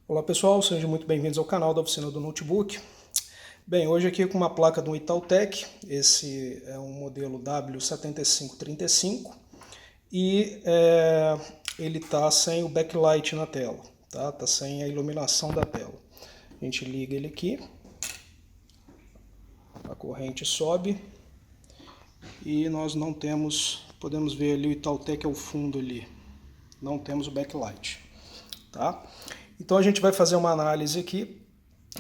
Olá pessoal, sejam muito bem-vindos ao canal da Oficina do Notebook. Bem, hoje aqui com uma placa do Itautec, esse é um modelo W7535 e ele está sem o backlight na tela, tá? Tá sem a iluminação da tela. A gente liga ele aqui, a corrente sobe e nós não temos, podemos ver ali o Itautec ao fundo ali, não temos o backlight, tá? Então a gente vai fazer uma análise aqui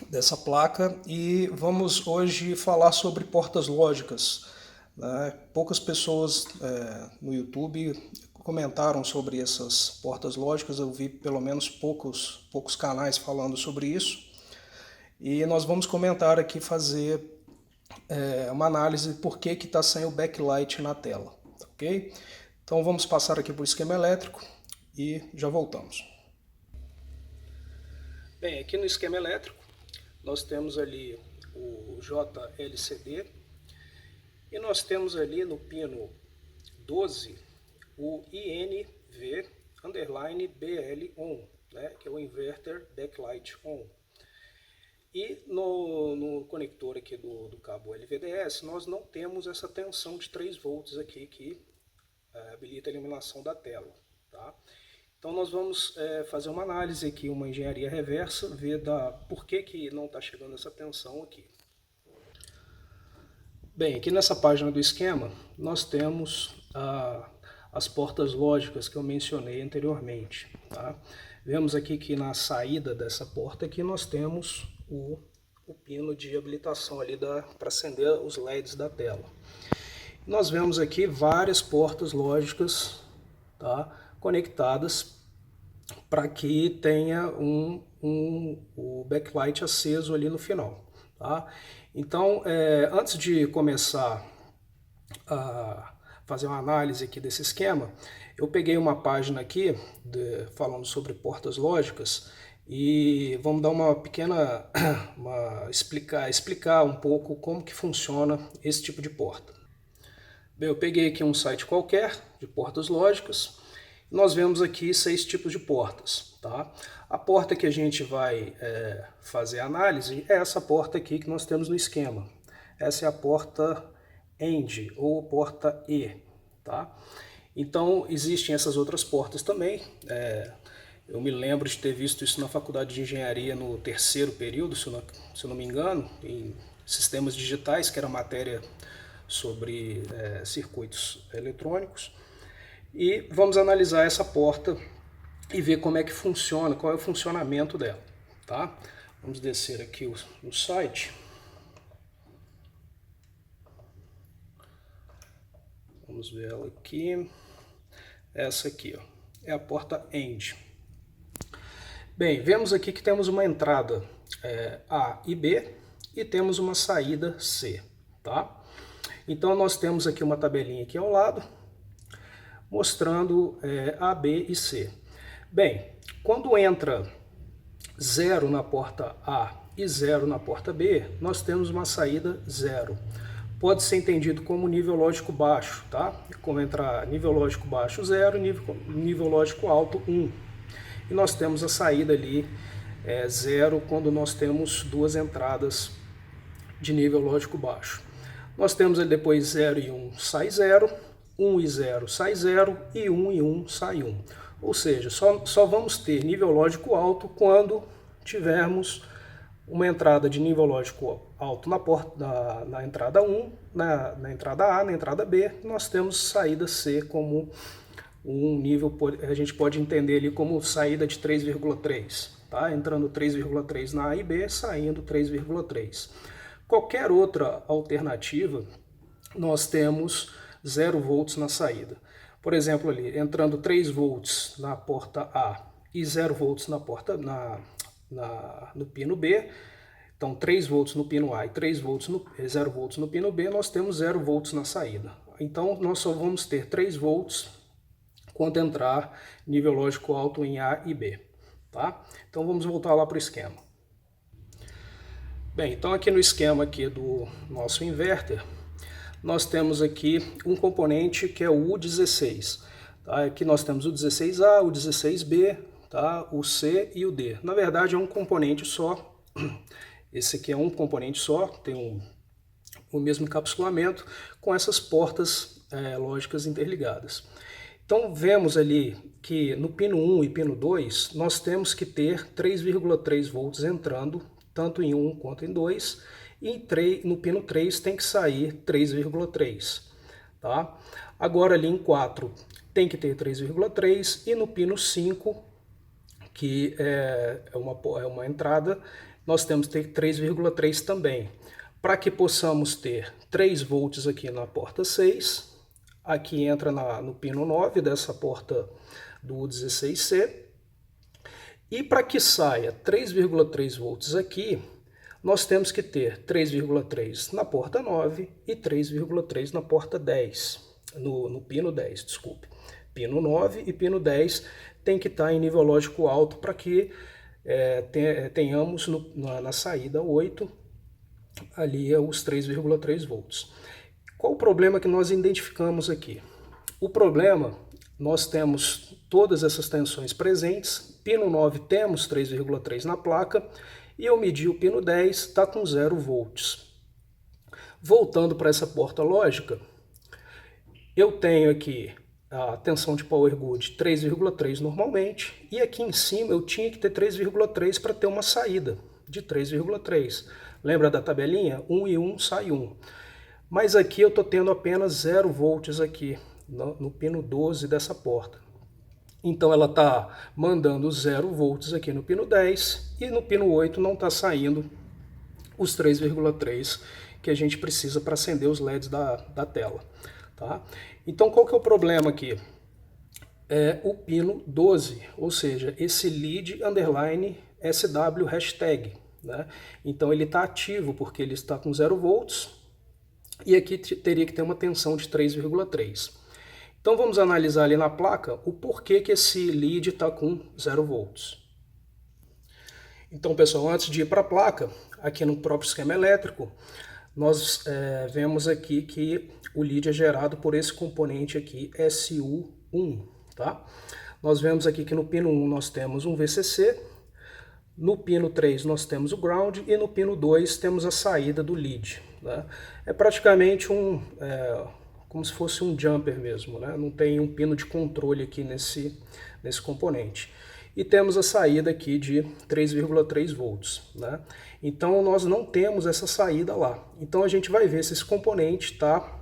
dessa placa e vamos hoje falar sobre portas lógicas, né? Poucas pessoas no YouTube comentaram sobre essas portas lógicas, eu vi pelo menos poucos canais falando sobre isso. E nós vamos comentar aqui, fazer uma análise de por que está sem o backlight na tela, ok? Então vamos passar aqui para o esquema elétrico e já voltamos. Bem, aqui no esquema elétrico nós temos ali o JLCD e nós temos ali no pino 12 o INV_BL né, que é o Inverter Backlight On. E no conector aqui do cabo LVDS nós não temos essa tensão de 3 volts aqui que habilita a iluminação da tela, tá? Então nós vamos fazer uma análise aqui, uma engenharia reversa, ver por que não está chegando essa tensão aqui. Bem, aqui nessa página do esquema nós temos as portas lógicas que eu mencionei anteriormente, tá? Vemos aqui que na saída dessa porta aqui nós temos o pino de habilitação ali para acender os LEDs da tela. Nós vemos aqui várias portas lógicas, tá, conectadas para que tenha o backlight aceso ali no final, tá? Então, antes de começar a fazer uma análise aqui desse esquema, eu peguei uma página aqui falando sobre portas lógicas e vamos dar uma pequena explicar um pouco como que funciona esse tipo de porta. Bem, eu peguei aqui um site qualquer de portas lógicas. Nós vemos aqui 6 tipos de portas, tá? A porta que a gente vai fazer a análise é essa porta aqui que nós temos no esquema. Essa é a porta AND ou porta E, tá? Então existem essas outras portas também. Eu me lembro de ter visto isso na faculdade de engenharia no 3º período, se eu não me engano, em sistemas digitais, que era matéria sobre circuitos eletrônicos. E vamos analisar essa porta e ver como é que funciona, qual é o funcionamento dela, tá? Vamos descer aqui o site. Vamos ver ela aqui. Essa aqui, ó, é a porta AND. Bem, vemos aqui que temos uma entrada A e B e temos uma saída C, tá? Então nós temos aqui uma tabelinha aqui ao lado, mostrando A, B e C. Bem, quando entra 0 na porta A e 0 na porta B, nós temos uma saída 0. Pode ser entendido como nível lógico baixo, tá? Como entrar nível lógico baixo 0, nível lógico alto 1. E nós temos a saída ali 0 quando nós temos 2 entradas de nível lógico baixo. Nós temos ali depois 0 e 1 sai 0, 1 e 0 sai 0 e 1 e 1 sai 1. Ou seja, só vamos ter nível lógico alto quando tivermos uma entrada de nível lógico alto na entrada 1, na entrada A, na entrada B, nós temos saída C como um nível, a gente pode entender ali como saída de 3,3, tá? Entrando 3,3 na A e B, saindo 3,3. Qualquer outra alternativa, nós temos 0 volts na saída. Por exemplo, ali, entrando 3 volts na porta A e 0 volts na porta no pino B, então 3 volts no pino A e 0 volts no pino B, nós temos 0 volts na saída. Então nós só vamos ter 3 volts quando entrar nível lógico alto em A e B, tá? Então vamos voltar lá para o esquema. Bem, então aqui no esquema aqui do nosso inverter, nós temos aqui um componente que é o U16. Tá? Aqui nós temos o 16A, o 16B, tá? O C e o D. Na verdade é um componente só. Esse aqui é um componente só, tem o mesmo encapsulamento com essas portas lógicas interligadas. Então vemos ali que no pino 1 e pino 2 nós temos que ter 3,3 volts entrando, tanto em 1 quanto em 2, e no pino 3 tem que sair 3,3. Tá? Agora ali em 4 tem que ter 3,3 e no pino 5, que é uma entrada, nós temos que ter 3,3 também. Para que possamos ter 3 volts aqui na porta 6, aqui entra no pino 9 dessa porta do 16C, e para que saia 3,3 volts aqui, nós temos que ter 3,3 na porta 9 e 3,3 na porta 10, no pino 10, desculpe. Pino 9 e pino 10 tem que estar em nível lógico alto para que tenhamos na saída 8 ali os 3,3 volts. Qual o problema que nós identificamos aqui? O problema, nós temos todas essas tensões presentes, pino 9 temos 3,3 na placa, e eu medi o pino 10, está com 0 volts. Voltando para essa porta lógica, eu tenho aqui a tensão de power good 3,3 normalmente, e aqui em cima eu tinha que ter 3,3 para ter uma saída de 3,3. Lembra da tabelinha? 1 e 1 sai 1. Mas aqui eu estou tendo apenas 0 volts aqui no pino 12 dessa porta. Então ela está mandando 0 volts aqui no pino 10 e no pino 8 não está saindo os 3,3 que a gente precisa para acender os LEDs da tela. Tá? Então qual que é o problema aqui? É o pino 12, ou seja, esse lead underline SW hashtag. Né? Então ele está ativo porque ele está com 0 volts e aqui teria que ter uma tensão de 3,3. Então vamos analisar ali na placa o porquê que esse lead está com 0 volts. Então pessoal, antes de ir para a placa, aqui no próprio esquema elétrico, nós vemos aqui que o lead é gerado por esse componente aqui, SU1. Tá? Nós vemos aqui que no pino 1 nós temos um VCC, no pino 3 nós temos o ground e no pino 2 temos a saída do lead. Né? É praticamente como se fosse um jumper mesmo, né? Não tem um pino de controle aqui nesse componente. E temos a saída aqui de 3,3 volts. Né? Então nós não temos essa saída lá. Então a gente vai ver se esse componente está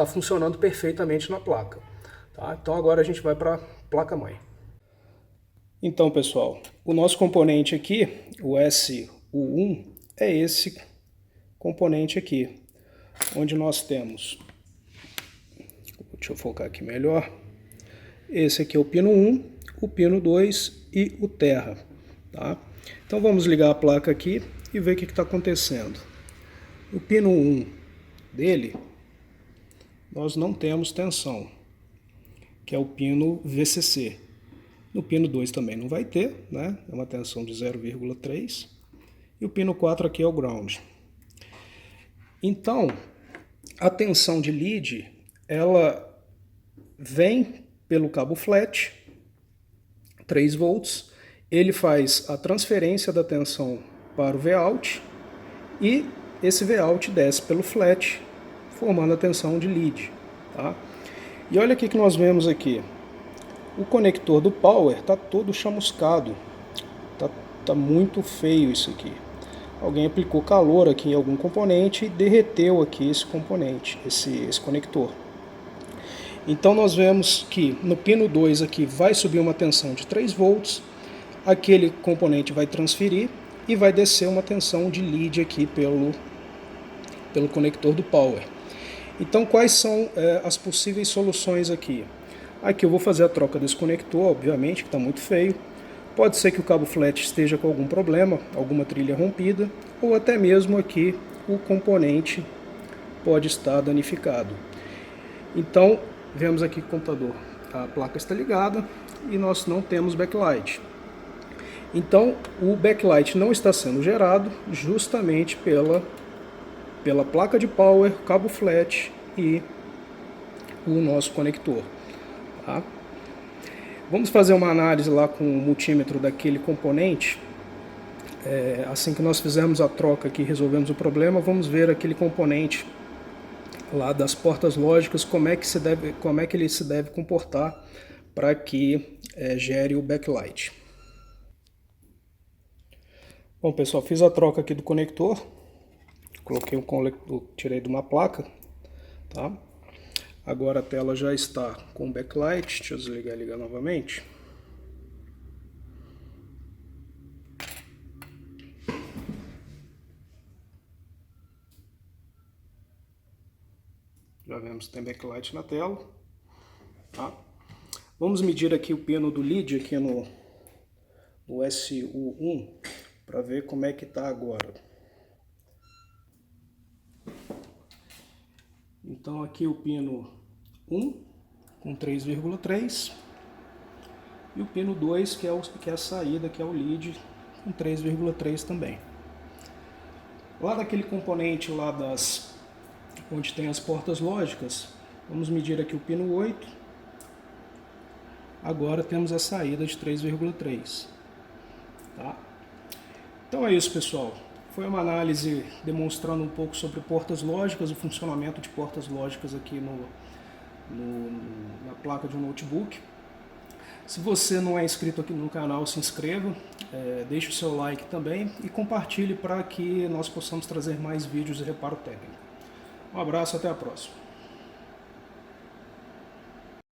funcionando perfeitamente na placa. Tá? Então agora a gente vai para a placa-mãe. Então pessoal, o nosso componente aqui, o SU1, é esse componente aqui, onde nós temos, deixa eu focar aqui melhor, esse aqui é o pino 1, o pino 2 e o terra. Tá? Então vamos ligar a placa aqui e ver o que está acontecendo. O pino 1 dele, nós não temos tensão, que é o pino VCC. No pino 2 também não vai ter, né? É uma tensão de 0,3. E o pino 4 aqui é o ground. Então, a tensão de lead, ela vem pelo cabo flat, 3 volts. Ele faz a transferência da tensão para o Vout e esse Vout desce pelo flat, formando a tensão de lead. Tá? E olha o que nós vemos aqui. O conector do power está todo chamuscado, tá muito feio isso aqui. Alguém aplicou calor aqui em algum componente e derreteu aqui esse componente, esse conector. Então nós vemos que no pino 2 aqui vai subir uma tensão de 3 volts, aquele componente vai transferir e vai descer uma tensão de lead aqui pelo conector do power. Então quais são as possíveis soluções aqui? Aqui eu vou fazer a troca desse conector, obviamente, que está muito feio. Pode ser que o cabo flat esteja com algum problema, alguma trilha rompida, ou até mesmo aqui o componente pode estar danificado. Então, vemos aqui que o computador, a placa está ligada e nós não temos backlight. Então, o backlight não está sendo gerado justamente pela placa de power, cabo flat e o nosso conector. Tá? Vamos fazer uma análise lá com o multímetro daquele componente. Assim que nós fizermos a troca aqui e resolvemos o problema, vamos ver aquele componente lá das portas lógicas, como é que ele se deve comportar para que gere o backlight. Bom, pessoal, fiz a troca aqui do conector, coloquei um conector, tirei de uma placa, tá? Agora a tela já está com backlight. Deixa eu desligar e ligar novamente. Já vemos que tem backlight na tela, tá? Vamos medir aqui o pino do lead aqui no SU1 para ver como é que está agora. Então aqui o pino 1 com 3,3 e o pino 2 que é a saída, que é o lead, com 3,3 também. Lá daquele componente lá onde tem as portas lógicas, vamos medir aqui o pino 8. Agora temos a saída de 3,3. Tá? Então é isso, pessoal. Foi uma análise demonstrando um pouco sobre portas lógicas, o funcionamento de portas lógicas aqui na placa de um notebook. Se você não é inscrito aqui no canal, se inscreva, deixe o seu like também e compartilhe para que nós possamos trazer mais vídeos de reparo técnico. Um abraço, até a próxima.